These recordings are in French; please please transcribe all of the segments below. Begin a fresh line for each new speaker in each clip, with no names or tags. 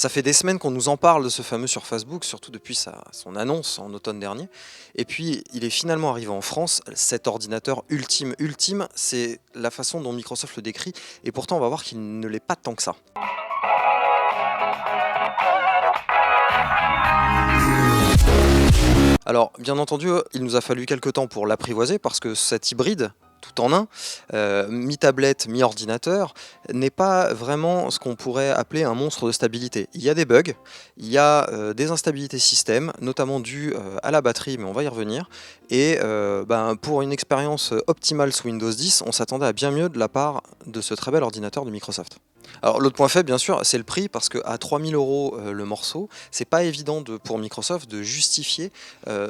Ça fait des semaines qu'on nous en parle de ce fameux sur Facebook, surtout depuis son annonce en automne dernier. Et puis, il est finalement arrivé en France, cet ordinateur ultime. Ultime, c'est la façon dont Microsoft le décrit, et pourtant on va voir qu'il ne l'est pas tant que ça. Alors, bien entendu, il nous a fallu quelques temps pour l'apprivoiser, parce que cet hybride, tout en un, mi-tablette, mi-ordinateur, n'est pas vraiment ce qu'on pourrait appeler un monstre de stabilité. Il y a des bugs, il y a des instabilités système, notamment dues à la batterie, mais on va y revenir. Et pour une expérience optimale sous Windows 10, on s'attendait à bien mieux de la part de ce très bel ordinateur de Microsoft. Alors l'autre point faible, bien sûr, c'est le prix, parce qu'à 3000 euros le morceau, c'est pas évident pour Microsoft de justifier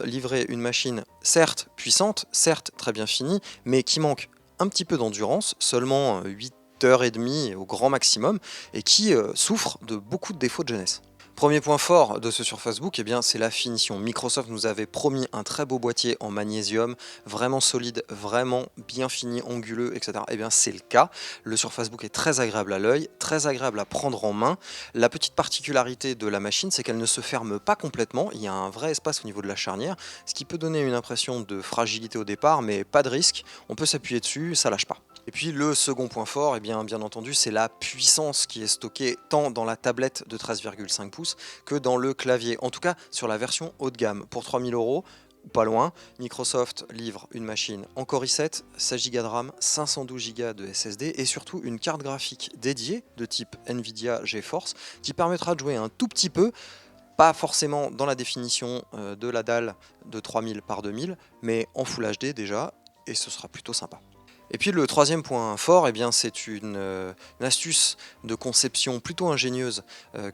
livrer une machine certes puissante, certes très bien finie, mais qui manque un petit peu d'endurance, seulement 8h30 au grand maximum, et qui souffre de beaucoup de défauts de jeunesse. Premier point fort de ce sur Facebook, eh bien, c'est la finition. Microsoft nous avait promis un très beau boîtier en magnésium, vraiment solide, vraiment bien fini, anguleux, etc. Eh bien, c'est le cas. Le sur Facebook est très agréable à l'œil, très agréable à prendre en main. La petite particularité de la machine, c'est qu'elle ne se ferme pas complètement. Il y a un vrai espace au niveau de la charnière, ce qui peut donner une impression de fragilité au départ, mais pas de risque. On peut s'appuyer dessus, ça lâche pas. Et puis le second point fort, eh bien entendu, c'est la puissance qui est stockée tant dans la tablette de 13,5 pouces que dans le clavier. En tout cas, sur la version haut de gamme. Pour 3000 euros, ou pas loin, Microsoft livre une machine en Core i7, 16 Go de RAM, 512 Go de SSD et surtout une carte graphique dédiée de type Nvidia GeForce qui permettra de jouer un tout petit peu, pas forcément dans la définition de la dalle de 3000 par 2000, mais en Full HD déjà, et ce sera plutôt sympa. Et puis le troisième point fort, eh bien, c'est une astuce de conception plutôt ingénieuse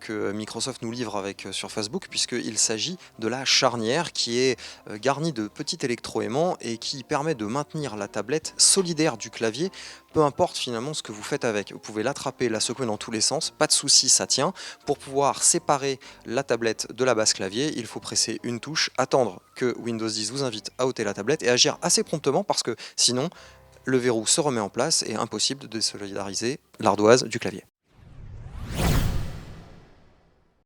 que Microsoft nous livre sur Facebook, puisqu'il s'agit de la charnière qui est garnie de petits électroaimants et qui permet de maintenir la tablette solidaire du clavier, peu importe finalement ce que vous faites avec. Vous pouvez l'attraper, la secouer dans tous les sens, pas de souci, ça tient. Pour pouvoir séparer la tablette de la base clavier, il faut presser une touche, attendre que Windows 10 vous invite à ôter la tablette et agir assez promptement, parce que sinon, le verrou se remet en place et impossible de désolidariser l'ardoise du clavier.